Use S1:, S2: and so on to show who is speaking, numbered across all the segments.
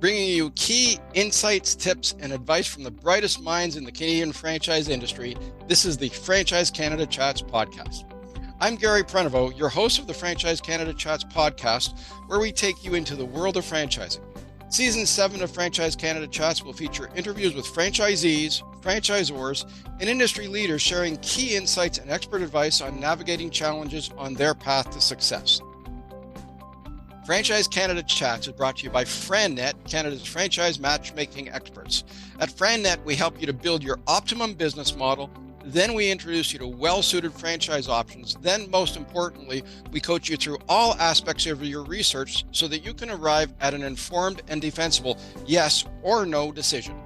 S1: bringing you key insights, tips, and advice from the brightest minds in the Canadian franchise industry. This is the Franchise Canada Chats podcast. I'm Gary Prenovo, your host of the Franchise Canada Chats podcast, where we take you into the world of franchising. Season 7 of Franchise Canada Chats will feature interviews with franchisees, franchisors, and industry leaders sharing key insights and expert advice on navigating challenges on their path to success. Franchise Canada Chats is brought to you by FranNet, Canada's franchise matchmaking experts. At FranNet, we help you to build your optimum business model. Then we introduce you to well-suited franchise options. Then, most importantly, we coach you through all aspects of your research so that you can arrive at an informed and defensible yes or no decision.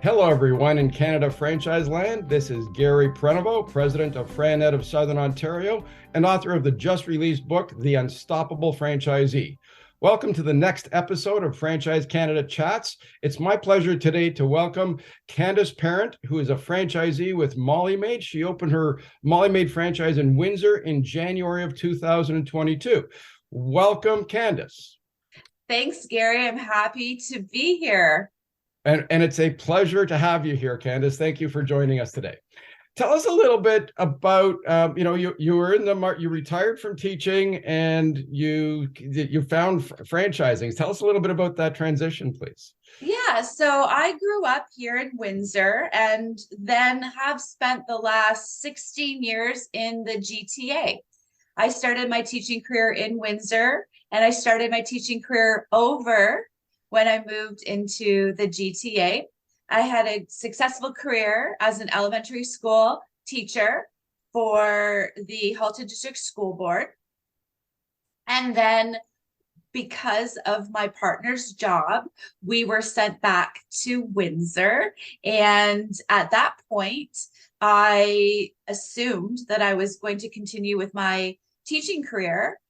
S2: Hello, everyone in Canada Franchise Land. This is Gary Prenovo, president of FranNet of Southern Ontario and author of the just-released book, The Unstoppable Franchisee. Welcome to the next episode of Franchise Canada Chats. It's my pleasure today to welcome Candice Parent, who is a franchisee with MOLLY MAID. She opened her MOLLY MAID franchise in Windsor in January of 2022. Welcome, Candice.
S3: Thanks, Gary. I'm happy to be here.
S2: And it's a pleasure to have you here, Candice. Thank you for joining us today. Tell us a little bit about, you were in you retired from teaching and you found franchising. Tell us a little bit about that transition, please.
S3: Yeah, so I grew up here in Windsor and then have spent the last 16 years in the GTA. I started my teaching career in Windsor and I started my teaching career over when I moved into the GTA. I had a successful career as an elementary school teacher for the Halton District School Board. And then because of my partner's job, we were sent back to Windsor. And at that point, I assumed that I was going to continue with my teaching career.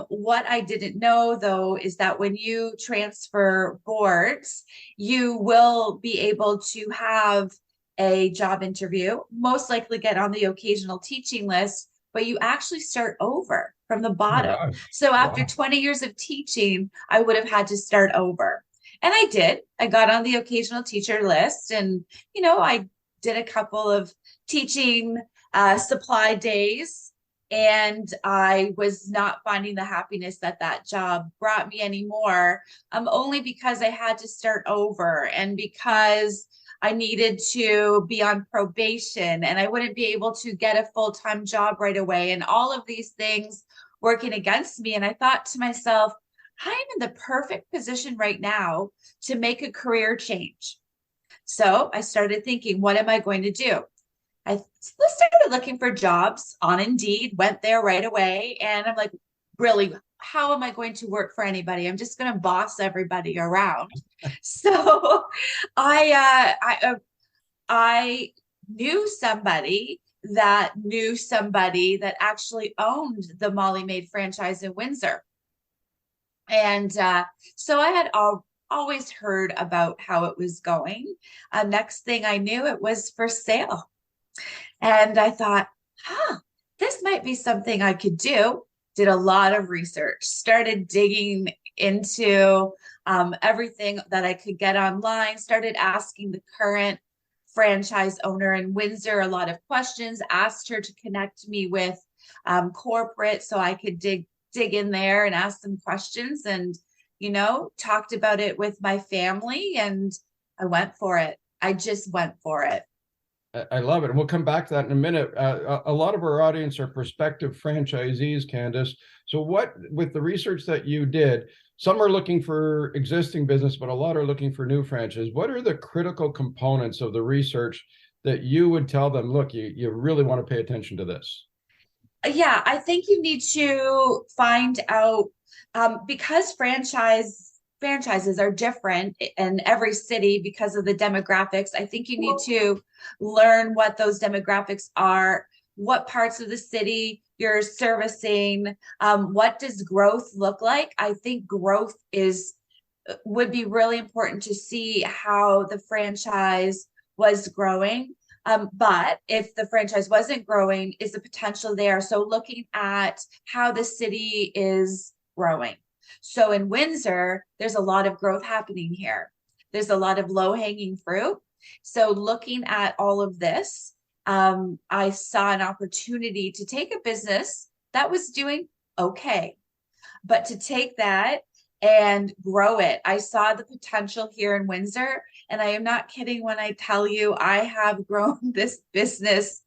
S3: What I didn't know, though, is that when you transfer boards, you will be able to have a job interview, most likely get on the occasional teaching list, but you actually start over from the bottom.
S2: Oh,
S3: so after 20 years of teaching, I would have had to start over. And I did. I got on the occasional teacher list and, I did a couple of teaching supply days. And I was not finding the happiness that job brought me anymore, only because I had to start over and because I needed to be on probation and I wouldn't be able to get a full-time job right away. And all of these things working against me. And I thought to myself, I'm in the perfect position right now to make a career change. So I started thinking, what am I going to do? I started looking for jobs on Indeed, went there right away. And I'm like, really, how am I going to work for anybody? I'm just going to boss everybody around. So I knew somebody that actually owned the MOLLY MAID franchise in Windsor. And so I had always heard about how it was going. Next thing I knew, it was for sale. And I thought, this might be something I could do. Did a lot of research, started digging into everything that I could get online, started asking the current franchise owner in Windsor a lot of questions, asked her to connect me with corporate so I could dig in there and ask some questions and, talked about it with my family and I went for it. I just went for it.
S2: I love it. And we'll come back to that in a minute. A lot of our audience are prospective franchisees, Candice. So with the research that you did, some are looking for existing business, but a lot are looking for new franchise. What are the critical components of the research that you would tell them, look, you really want to pay attention to this?
S3: Yeah, I think you need to find out, because franchises are different in every city because of the demographics. I think you need to learn what those demographics are, what parts of the city you're servicing, what does growth look like? I think growth would be really important to see how the franchise was growing. But if the franchise wasn't growing, is the potential there? So looking at how the city is growing. So in Windsor, there's a lot of growth happening here. There's a lot of low-hanging fruit. So looking at all of this, I saw an opportunity to take a business that was doing okay, but to take that and grow it. I saw the potential here in Windsor, and I am not kidding when I tell you I have grown this business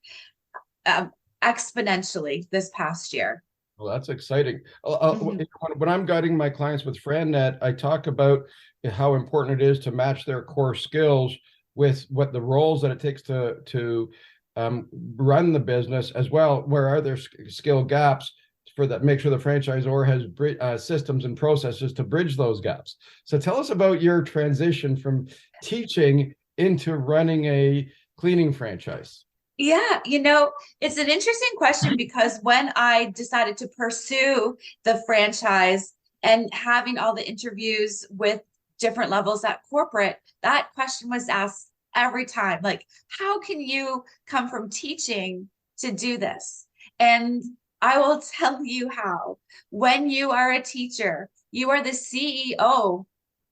S3: exponentially this past year.
S2: Well, that's exciting. When I'm guiding my clients with FranNet, I talk about how important it is to match their core skills with what the roles that it takes to run the business as well. Where are there skill gaps for that? Make sure the franchisor has systems and processes to bridge those gaps. So tell us about your transition from teaching into running a cleaning franchise.
S3: Yeah, it's an interesting question because when I decided to pursue the franchise and having all the interviews with different levels at corporate, that question was asked every time. Like, how can you come from teaching to do this? And I will tell you how. When you are a teacher, you are the CEO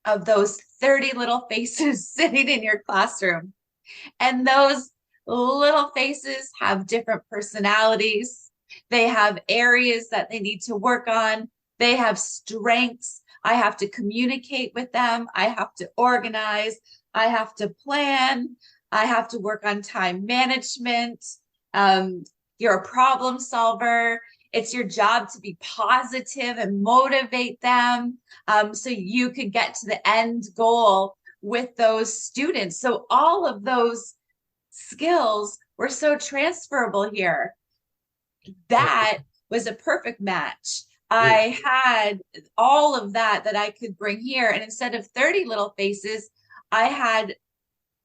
S3: of those 30 little faces sitting in your classroom. And those little faces have different personalities. They have areas that they need to work on. They have strengths. I have to communicate with them. I have to organize. I have to plan. I have to work on time management. You're a problem solver. It's your job to be positive and motivate them so you could get to the end goal with those students. So all of those skills were so transferable here. That was a perfect match. I had all of that I could bring here. And instead of 30 little faces, I had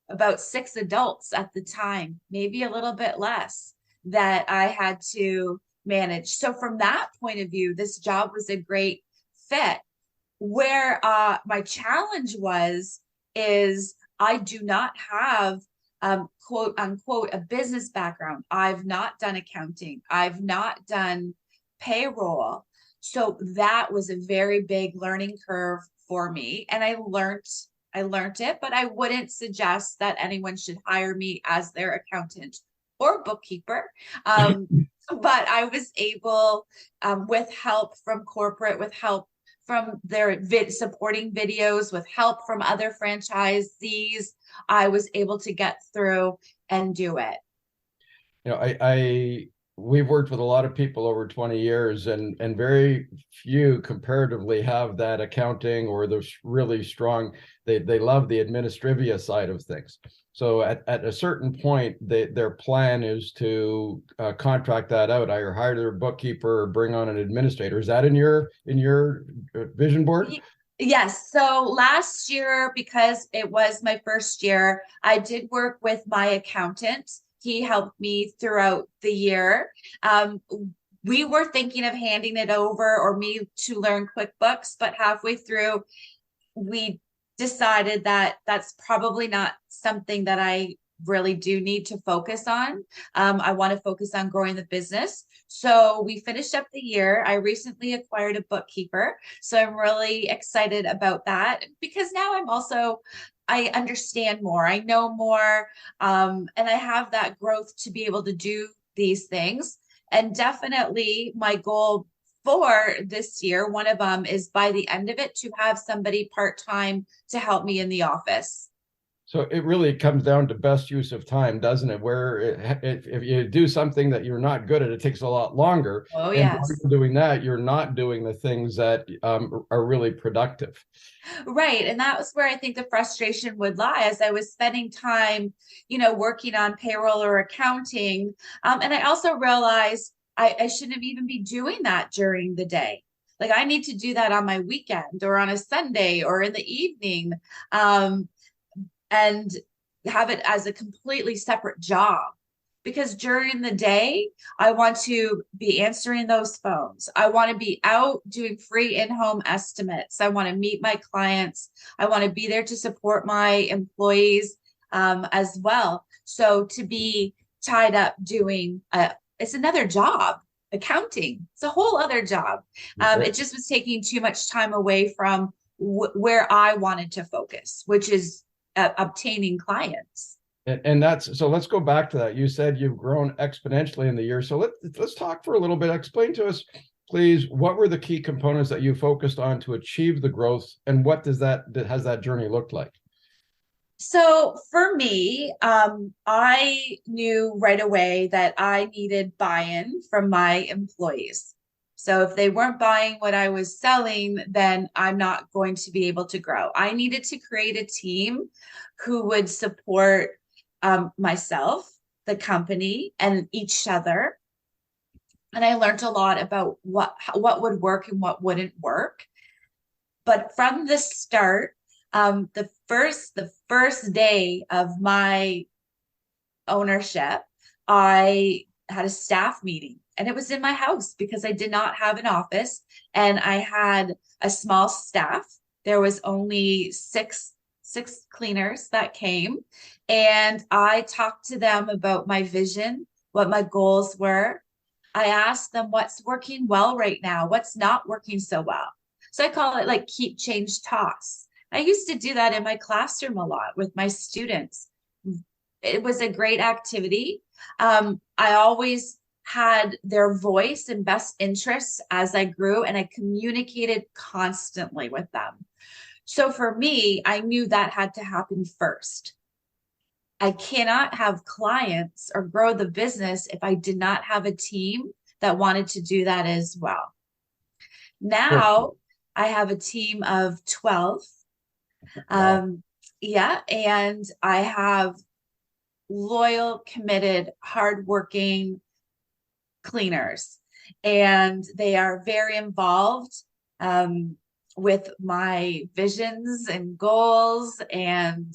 S3: about 6 adults at the time, maybe a little bit less, that I had to manage. So from that point of view, this job was a great fit. Where my challenge is I do not have quote unquote a business background. I've not done accounting. I've not done payroll. So that was a very big learning curve for me. And I learned it, but I wouldn't suggest that anyone should hire me as their accountant or bookkeeper. But I was able, with help from corporate, with help from their supporting videos, with help from other franchisees, I was able to get through and do it.
S2: We've worked with a lot of people over 20 years, and very few comparatively have that accounting or those really strong. They love the administrivia side of things. So at a certain point, their plan is to contract that out, either hire their bookkeeper or bring on an administrator. Is that in your vision board?
S3: Yes. So last year, because it was my first year, I did work with my accountant. He helped me throughout the year. We were thinking of handing it over or me to learn QuickBooks, but halfway through, we decided that that's probably not something that I really do need to focus on. I want to focus on growing the business. So we finished up the year. I recently acquired a bookkeeper. So I'm really excited about that because now I understand more, I know more, and I have that growth to be able to do these things. And definitely my goal for this year, one of them is by the end of it to have somebody part-time to help me in the office.
S2: So it really comes down to best use of time, doesn't it? Where if you do something that you're not good at, it takes a lot longer.
S3: Oh,
S2: and
S3: yes.
S2: while you're doing that, you're not doing the things that are really productive.
S3: Right. And that was where I think the frustration would lie as I was spending time, working on payroll or accounting. And I also realized I shouldn't even be doing that during the day. Like I need to do that on my weekend or on a Sunday or in the evening. And have it as a completely separate job. Because during the day, I want to be answering those phones. I want to be out doing free in-home estimates. I want to meet my clients. I want to be there to support my employees as well. So to be tied up doing, it's another job. accounting. It's a whole other job.
S2: Okay.
S3: It just was taking too much time away from where I wanted to focus, which is obtaining clients.
S2: And that's, so let's go back to that. You said you've grown exponentially in the year. So let's talk for a little bit. Explain to us, please, what were the key components that you focused on to achieve the growth, and what has that journey looked like?
S3: So for me, I knew right away that I needed buy-in from my employees. So if they weren't buying what I was selling, then I'm not going to be able to grow. I needed to create a team who would support myself, the company, and each other. And I learned a lot about what would work and what wouldn't work. But from the start, the first day of my ownership, I had a staff meeting, and it was in my house because I did not have an office, and I had a small staff. There was only six cleaners that came, and I talked to them about my vision, what my goals were. I asked them what's working well right now, what's not working so well. So I call it like keep, change, toss. I used to do that in my classroom a lot with my students. It was a great activity. I always had their voice and best interests as I grew, and I communicated constantly with them. So for me, I knew that had to happen first. I cannot have clients or grow the business if I did not have a team that wanted to do that as well. Now I have a team of 12. Yeah, and I have loyal, committed, hardworking cleaners, and they are very involved with my visions and goals, and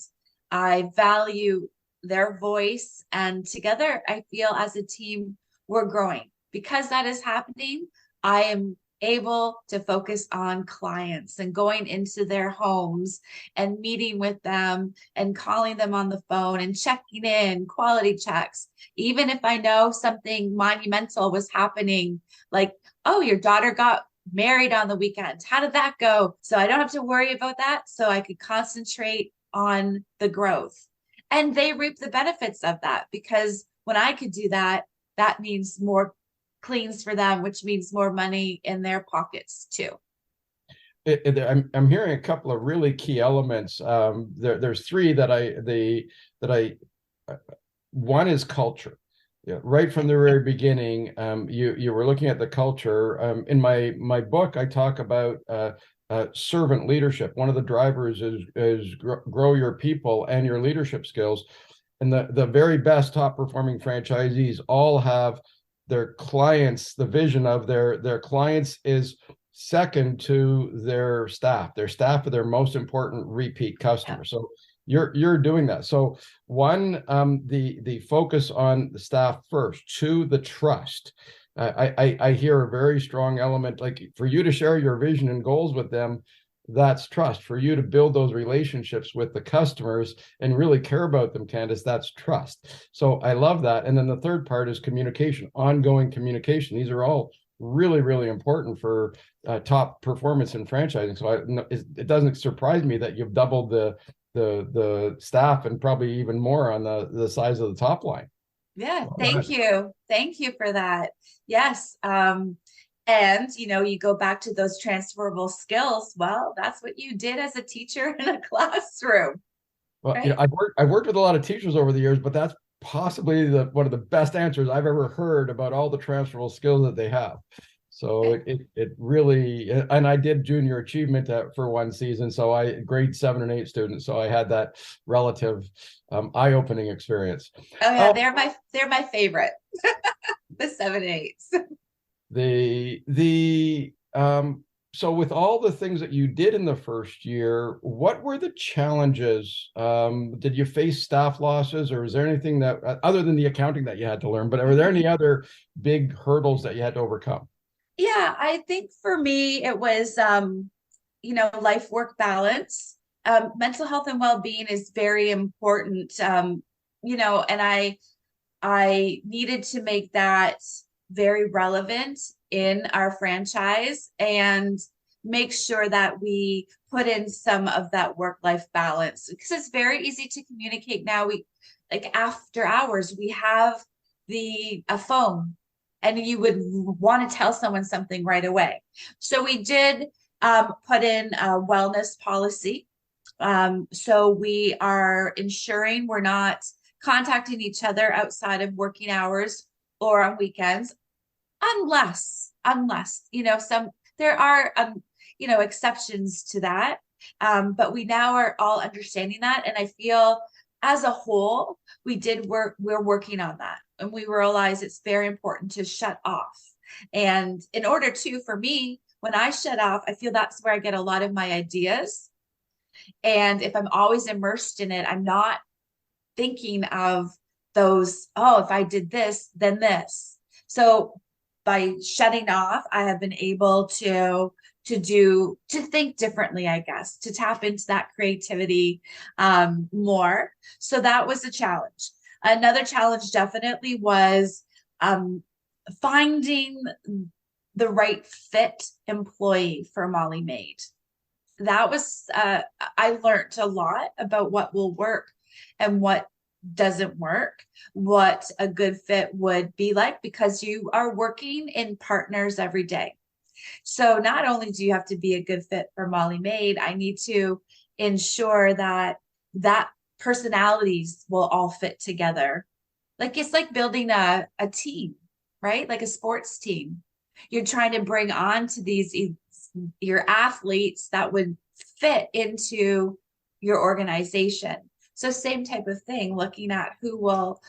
S3: I value their voice. And together, I feel as a team, we're growing. Because that is happening, I am able to focus on clients and going into their homes and meeting with them and calling them on the phone and checking in, quality checks. Even if I know something monumental was happening, like, oh, your daughter got married on the weekend. How did that go? So I don't have to worry about that. So I could concentrate on the growth. And they reap the benefits of that, because when I could do that, that means more cleans for them, which means more money in their pockets too.
S2: I'm hearing a couple of really key elements. There's three that one is culture. Yeah, right from the very beginning, you were looking at the culture. In my book, I talk about servant leadership. One of the drivers is grow your people and your leadership skills. And the very best top performing franchisees all have their clients. The vision of their clients is second to their staff. Their staff are their most important repeat customers. So you're doing that. So one, the focus on the staff first. Two, the trust. I hear a very strong element, like for you to share your vision and goals with them, that's trust. For you to build those relationships with the customers and really care about them, Candice, that's trust. So I love that. And then the third part is communication, ongoing communication. These are all really, really important for top performance in franchising. So it doesn't surprise me that you've doubled the staff and probably even more on the size of the top line.
S3: Yeah, thank you. Thank you for that. Yes. And, you go back to those transferable skills. Well, that's what you did as a teacher in a classroom.
S2: Well,
S3: right?
S2: I've worked with a lot of teachers over the years, but that's possibly one of the best answers I've ever heard about all the transferable skills that they have. So it really, and I did junior achievement for one season. So I grade 7 and 8 students. So I had that relative eye-opening experience.
S3: Oh yeah, they're my favorite. The 7 8s.
S2: So with all the things that you did in the first year, what were the challenges? Did you face staff losses, or is there anything that other than the accounting that you had to learn, but were there any other big hurdles that you had to overcome?
S3: Yeah, I think for me it was life work balance. Mental health and well-being is very important. And I needed to make that very relevant in our franchise and make sure that we put in some of that work-life balance, because it's very easy to communicate now. We, like, after hours, we have a phone, and you would want to tell someone something right away. So we did put in a wellness policy. So we are ensuring we're not contacting each other outside of working hours or on weekends, unless, there are, exceptions to that. But we now are all understanding that. And I feel as a whole, we're working on that. And we realize it's very important to shut off. And in order to, for me, when I shut off, I feel that's where I get a lot of my ideas. And if I'm always immersed in it, I'm not thinking of those, oh, if I did this, then this. So by shutting off, I have been able to think differently, I guess, to tap into that creativity more. So that was a challenge. Another challenge definitely was finding the right fit employee for Molly Maid. That was, I learned a lot about what will work and what doesn't work, what a good fit would be like, because you are working in partners every day. So not only do you have to be a good fit for Molly Maid, I need to ensure that personalities will all fit together. Like, it's like building a team, right? Like a sports team. You're trying to bring on to your athletes that would fit into your organization. So same type of thing, looking at who will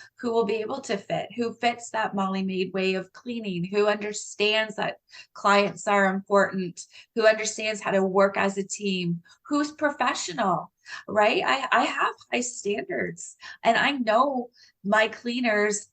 S3: be able to fit, who fits that Molly Maid way of cleaning, who understands that clients are important, who understands how to work as a team, who's professional, right? I have high standards, and I know my cleaners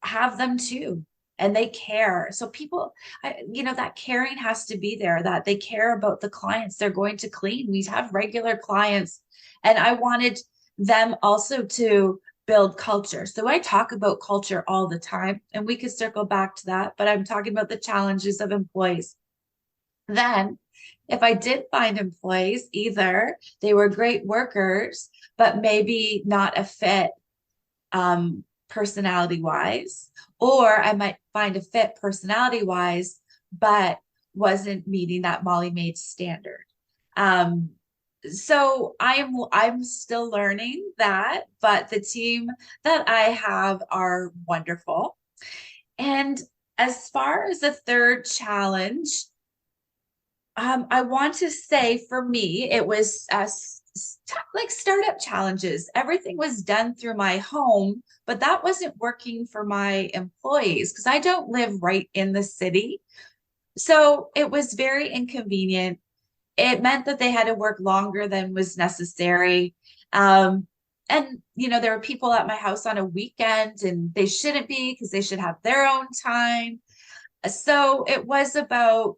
S3: have them too. And they care. So people, that caring has to be there, that they care about the clients they're going to clean. We have regular clients, and I wanted them also to build culture. So I talk about culture all the time, and we could circle back to that, but I'm talking about the challenges of employees. Then, if I did find employees, either they were great workers, but maybe not a fit personality wise, or I might find a fit personality wise, but wasn't meeting that Molly Maid standard. So I'm still learning that, but the team that I have are wonderful. And as far as the third challenge, I want to say for me, it was like startup challenges. Everything was done through my home, but that wasn't working for my employees because I don't live right in the city. So it was very inconvenient. It meant that they had to work longer than was necessary. And, there were people at my house on a weekend, and they shouldn't be, because they should have their own time. So it was about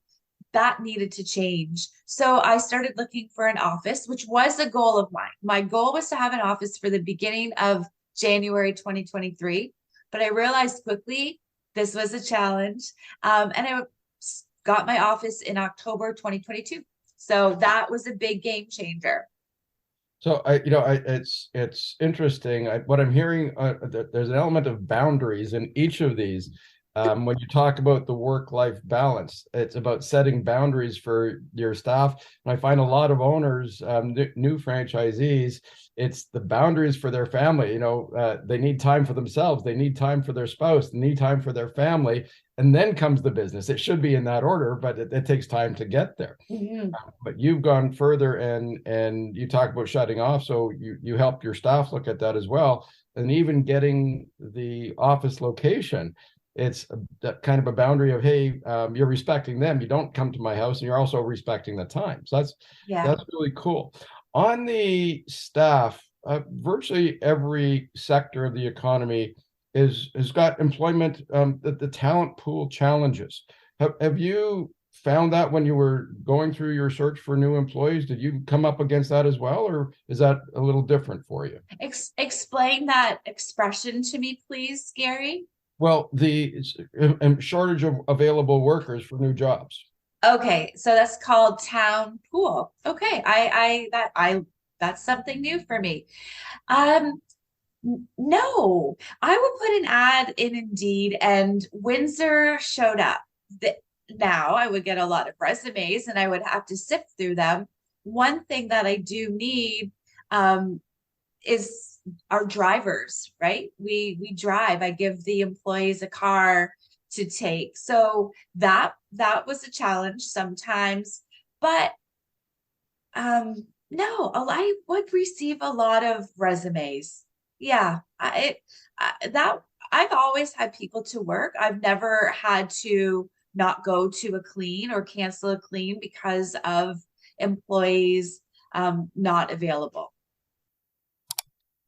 S3: that needed to change. So I started looking for an office, which was a goal of mine. My goal was to have an office for the beginning of January 2023, but I realized quickly this was a challenge. And I got my office in October 2022. So that was a big game changer.
S2: So it's interesting. What I'm hearing, there's an element of boundaries in each of these. When you talk about the work-life balance, it's about setting boundaries for your staff. And I find a lot of owners, new franchisees, it's the boundaries for their family. They need time for themselves. They need time for their spouse. They need time for their family. And then comes the business. It should be in that order, but it takes time to get there. Mm-hmm. But you've gone further, and you talk about shutting off. So you help your staff look at that as well. And even getting the office location, it's kind of a boundary of, hey, you're respecting them. You don't come to my house, and you're also respecting the time. So that's really cool. On the staff, virtually every sector of the economy has got employment, the talent pool challenges. Have you found that when you were going through your search for new employees? Did you come up against that as well, or is that a little different for you?
S3: Explain that expression to me, please, Gary.
S2: Well, the shortage of available workers for new jobs.
S3: Okay, so that's called town pool. Okay, that's something new for me. Um, no, I would put an ad in Indeed, and Windsor showed up. Now I would get a lot of resumes, and I would have to sift through them. One thing that I do need um, is our drivers, right? We drive. I give the employees a car to take. So that was a challenge sometimes, but no, I would receive a lot of resumes. Yeah, that I've always had people to work. I've never had to not go to a clean or cancel a clean because of employees not available.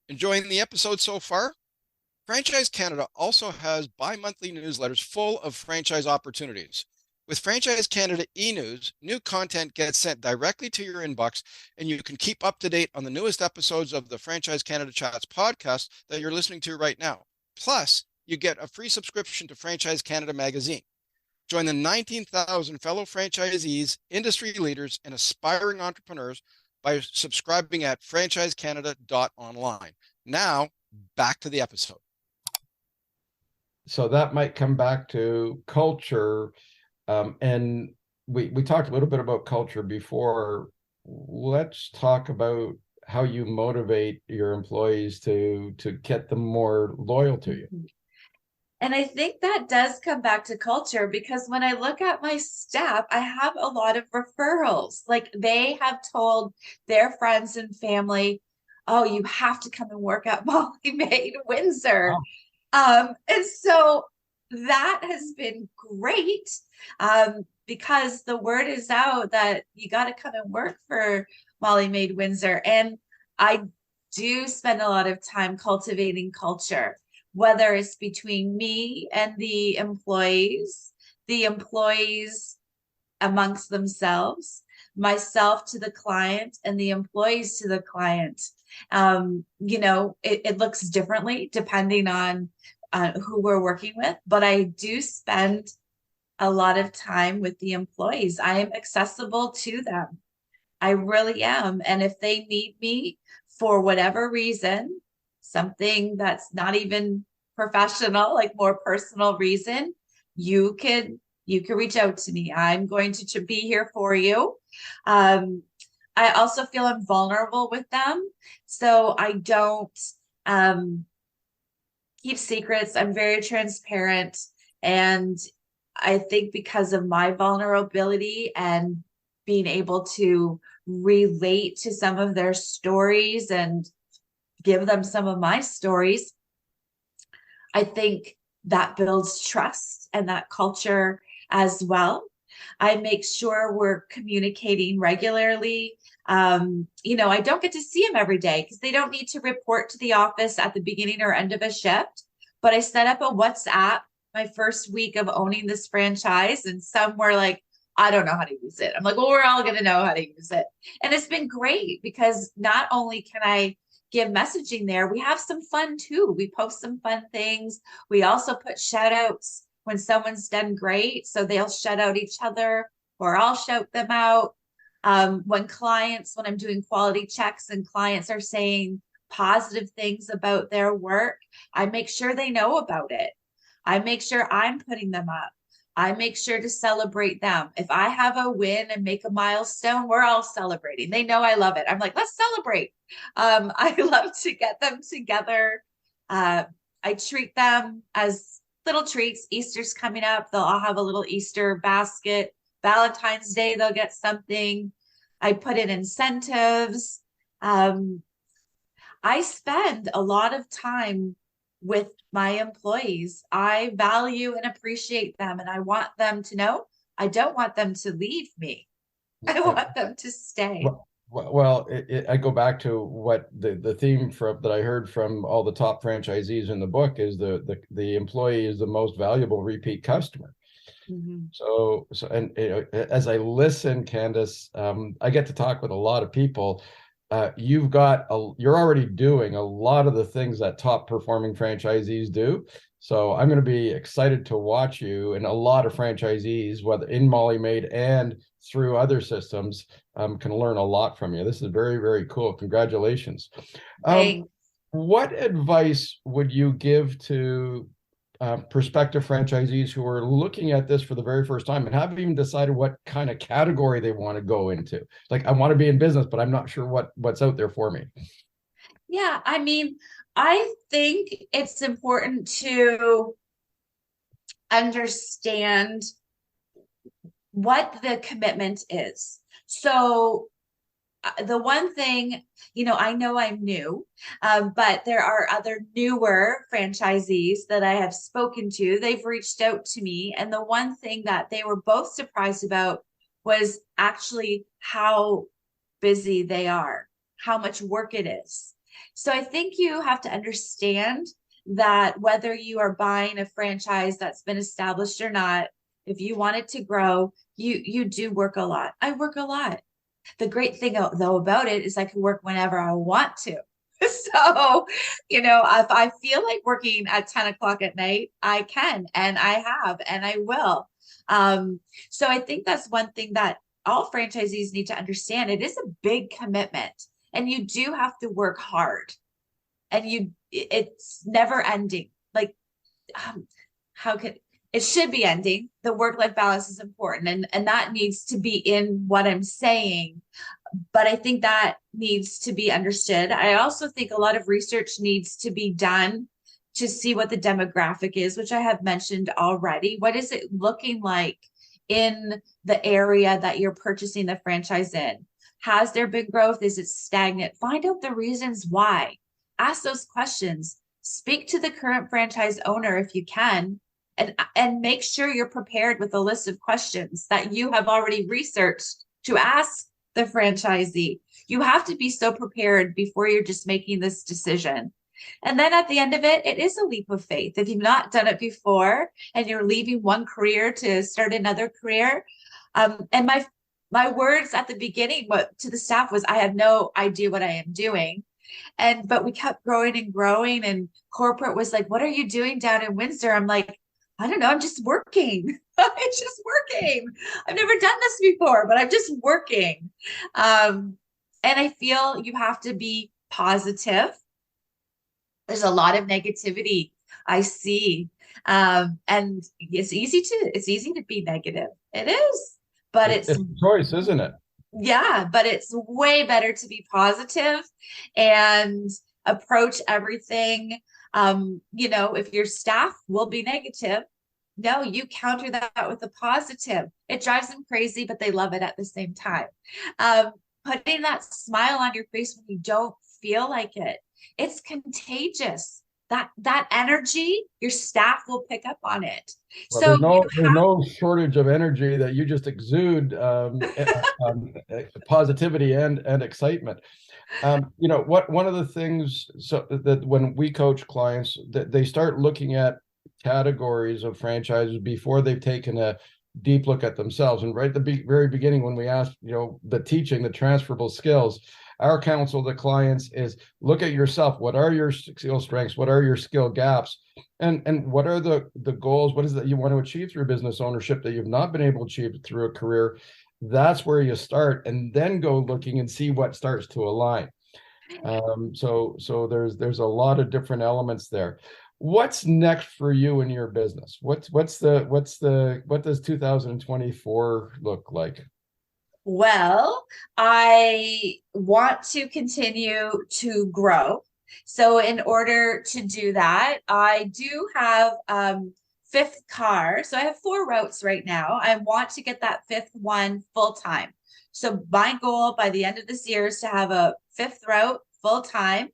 S1: Enjoying the episode so far? Franchise Canada also has bi-monthly newsletters full of franchise opportunities. With Franchise Canada e-news, new content gets sent directly to your inbox, and you can keep up to date on the newest episodes of the Franchise Canada Chats podcast that you're listening to right now. Plus, you get a free subscription to Franchise Canada magazine. Join the 19,000 fellow franchisees, industry leaders, and aspiring entrepreneurs by subscribing at franchisecanada.online. Now, back to the episode.
S2: So that might come back to culture. And we talked a little bit about culture before. Let's talk about how you motivate your employees to get them more loyal to you.
S3: And I think that does come back to culture, because when I look at my staff, I have a lot of referrals. Like, they have told their friends and family, oh, you have to come and work at Molly Maid Windsor. And so that has been great, because the word is out that you got to come and work for Molly Maid Windsor. And I do spend a lot of time cultivating culture, whether it's between me and the employees amongst themselves, myself to the client, and the employees to the client. It looks differently depending on who we're working with, but I do spend a lot of time with the employees. I am accessible to them. I really am. And if they need me for whatever reason, something that's not even professional, like more personal reason, you can reach out to me. I'm going to be here for you. I also feel I'm vulnerable with them, so I don't keep secrets. I'm very transparent, and I think because of my vulnerability and being able to relate to some of their stories and give them some of my stories, I think that builds trust and that culture as well. I make sure we're communicating regularly. I don't get to see them every day because they don't need to report to the office at the beginning or end of a shift, but I set up a WhatsApp my first week of owning this franchise, and some were like, I don't know how to use it. I'm like, well, we're all going to know how to use it. And it's been great because not only can I give messaging there, we have some fun too. We post some fun things. We also put shout outs when someone's done great. So they'll shout out each other, or I'll shout them out. When I'm doing quality checks and clients are saying positive things about their work, I make sure they know about it. I make sure I'm putting them up. I make sure to celebrate them. If I have a win and make a milestone, we're all celebrating. They know I love it. I'm like, let's celebrate. I love to get them together. I treat them as little treats. Easter's coming up. They'll all have a little Easter basket. Valentine's Day, they'll get something. I put in incentives. I spend a lot of time with my employees. I value and appreciate them, and I want them to know I don't want them to leave me. I want them to stay.
S2: Well, I go back to what the theme that I heard from all the top franchisees in the book is the employee is the most valuable repeat customer. Mm-hmm. So, and as I listen, Candice, I get to talk with a lot of people, you're already doing a lot of the things that top performing franchisees do. So I'm going to be excited to watch you, and a lot of franchisees, whether in Molly Maid and through other systems, can learn a lot from you. This is very, very cool. Congratulations.
S3: Thanks.
S2: What advice would you give to prospective franchisees who are looking at this for the very first time and haven't even decided what kind of category they want to go into? Like, I want to be in business, but I'm not sure what's out there for me.
S3: Yeah, I mean, I think it's important to understand what the commitment is. So the one thing, I know I'm new, but there are other newer franchisees that I have spoken to. They've reached out to me. And the one thing that they were both surprised about was actually how busy they are, how much work it is. So I think you have to understand that whether you are buying a franchise that's been established or not, if you want it to grow, you do work a lot. I work a lot. The great thing though about it is I can work whenever I want to. So, if I feel like working at 10 o'clock at night, I can, and I have, and I will. So I think that's one thing that all franchisees need to understand. It is a big commitment, and you do have to work hard, and it's never ending. Like, how could it should be ending. The work-life balance is important, and that needs to be in what I'm saying. But I think that needs to be understood. I also think a lot of research needs to be done to see what the demographic is, which I have mentioned already. What is it looking like in the area that you're purchasing the franchise in? Has there been growth? Is it stagnant? Find out the reasons why. Ask those questions. Speak to the current franchise owner if you can, and make sure you're prepared with a list of questions that you have already researched to ask the franchisee. You have to be so prepared before you're just making this decision. And then at the end of it, it is a leap of faith. If you've not done it before and you're leaving one career to start another career, and my words at the beginning to the staff was, I have no idea what I am doing. But we kept growing and growing, and corporate was like, what are you doing down in Windsor? I'm like, I don't know. I'm just working. I'm just working. I've never done this before, but I'm just working. And I feel you have to be positive. There's a lot of negativity I see. And it's easy to be negative. It is, but it's
S2: a choice, isn't it?
S3: Yeah, but it's way better to be positive and approach everything. If your staff will be negative, no, you counter that with a positive. It drives them crazy, but they love it at the same time. Putting that smile on your face when you don't feel like it, it's contagious. That energy, your staff will pick up on it.
S2: Well,
S3: So
S2: there's no shortage of energy that you just exude, positivity and excitement. One of the things, so that when we coach clients, that they start looking at categories of franchises before they've taken a deep look at themselves. And right at the very beginning, when we asked, the transferable skills, our counsel to clients is look at yourself. What are your skill strengths? What are your skill gaps? And what are the goals? What is that you want to achieve through business ownership that you've not been able to achieve through a career? That's where you start, and then go looking and see what starts to align. So there's a lot of different elements there. What's next for you in your business? What does 2024 look like?
S3: Well, I want to continue to grow. So in order to do that, I do have fifth car. So I have 4 routes right now. I want to get that 5th one full time. So my goal by the end of this year is to have a 5th route full time.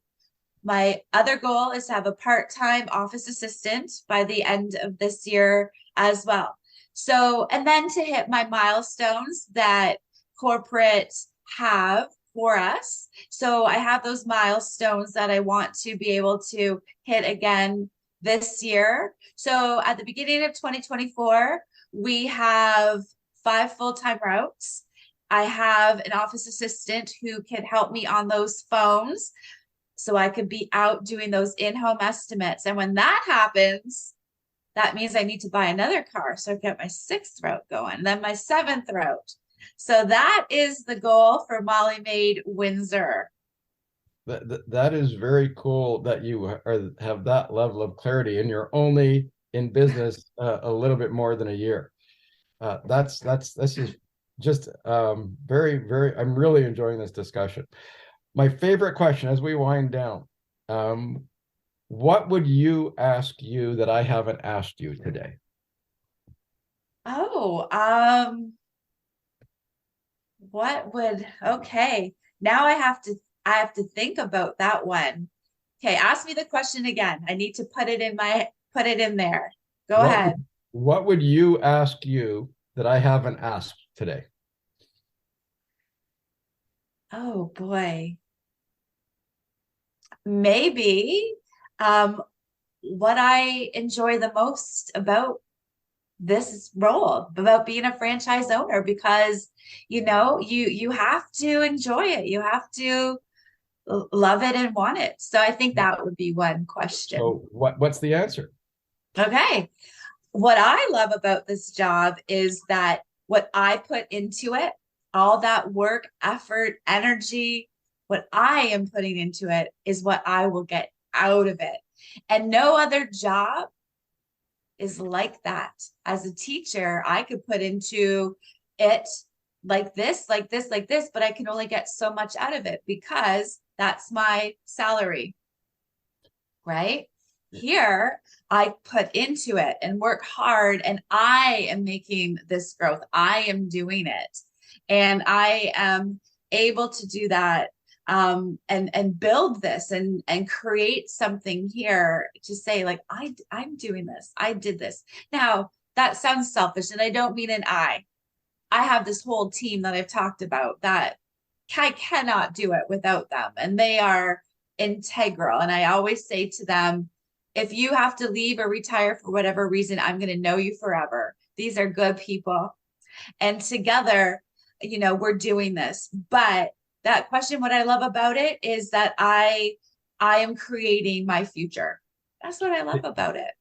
S3: My other goal is to have a part-time office assistant by the end of this year as well. So, and then to hit my milestones that corporate have for us. So I have those milestones that I want to be able to hit again this year. So at the beginning of 2024, we have 5 full-time routes. I have an office assistant who can help me on those phones so I could be out doing those in-home estimates. And when that happens, that means I need to buy another car. So I've got my 6th route going, and then my 7th route. So that is the goal for Molly Maid Windsor.
S2: That is very cool that you have that level of clarity, and you're only in business a little bit more than a year. This is just very, very, I'm really enjoying this discussion. My favorite question as we wind down, what would you ask you that I haven't asked you today?
S3: Okay. Now I have to think about that one. Okay, ask me the question again. I need to put it in there. Go ahead.
S2: What would you ask you that I haven't asked today?
S3: Oh boy. Maybe what I enjoy the most about this role, about being a franchise owner, because you have to enjoy it. You have to love it and want it. So I think that would be one question.
S2: So what's the answer?
S3: Okay. What I love about this job is that what I put into it, all that work, effort, energy, what I am putting into it is what I will get out of it. And no other job is like that. As a teacher, I could put into it like this, like this, like this, but I can only get so much out of it because that's my salary, right? Here, I put into it and work hard, and I am making this growth. I am doing it, and I am able to do that and build this and create something here to say, like, I'm doing this. I did this. Now, that sounds selfish, and I don't mean an I have this whole team that I've talked about that I cannot do it without them, and they are integral. And I always say to them, if you have to leave or retire for whatever reason, I'm going to know you forever. These are good people. And together, we're doing this. But that question, what I love about it is that I am creating my future. That's what I love about it.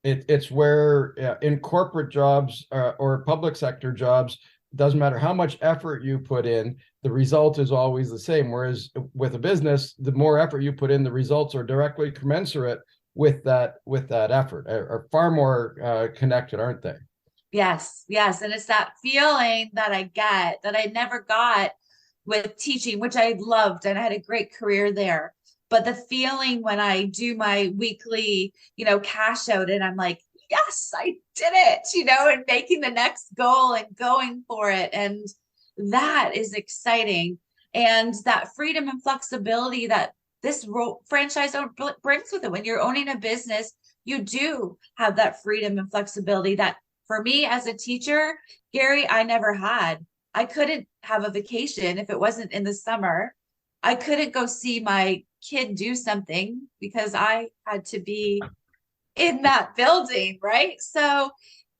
S2: It's where in corporate jobs or public sector jobs, doesn't matter how much effort you put in, the result is always the same. Whereas with a business, the more effort you put in, the results are directly commensurate with that effort, are far more connected, aren't they?
S3: Yes. And it's that feeling that I get that I never got with teaching, which I loved, and I had a great career there. But the feeling when I do my weekly, cash out, and I'm like, yes, I did it, and making the next goal and going for it. And that is exciting. And that freedom and flexibility that this franchise owner brings with it. When you're owning a business, you do have that freedom and flexibility that, for me as a teacher, Gary, I never had. I couldn't have a vacation if it wasn't in the summer. I couldn't go see my kid do something because I had to be in that building, right? So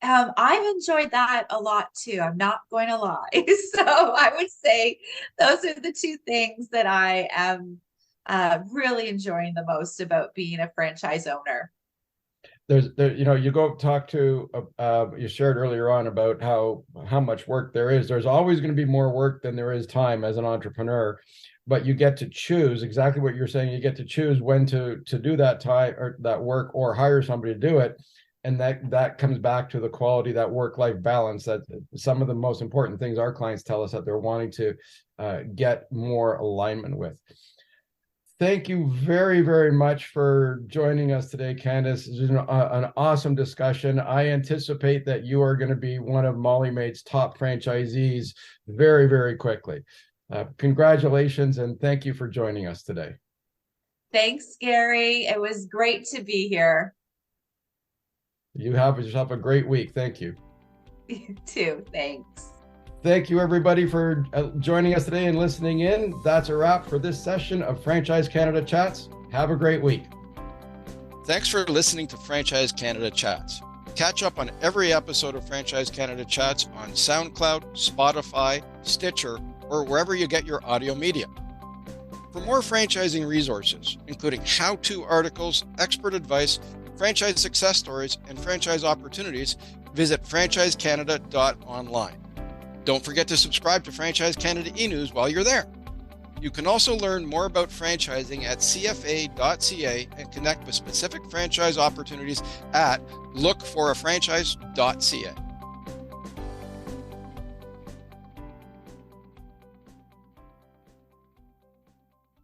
S3: I've enjoyed that a lot too. I'm not going to lie. So I would say those are the two things that I am really enjoying the most about being a franchise owner.
S2: You go talk to, you shared earlier on about how much work there is. There's always going to be more work than there is time as an entrepreneur, but you get to choose exactly what you're saying. You get to choose when to do that time or that work, or hire somebody to do it. And that comes back to the quality, that work-life balance, that some of the most important things our clients tell us that they're wanting to get more alignment with. Thank you very, very much for joining us today, Candice. It's an awesome discussion. I anticipate that you are going to be one of Molly Maid's top franchisees very, very quickly. Congratulations, and thank you for joining us today.
S3: Thanks, Gary. It was great to be here.
S2: You have yourself a great week. Thank you.
S3: You too. Thanks.
S2: Thank you, everybody, for joining us today and listening in. That's a wrap for this session of Franchise Canada Chats. Have a great week.
S1: Thanks for listening to Franchise Canada Chats. Catch up on every episode of Franchise Canada Chats on SoundCloud, Spotify, Stitcher, or wherever you get your audio media. For more franchising resources, including how-to articles, expert advice, franchise success stories, and franchise opportunities, visit franchisecanada.online. Don't forget to subscribe to Franchise Canada e-News while you're there. You can also learn more about franchising at cfa.ca and connect with specific franchise opportunities at lookforafranchise.ca.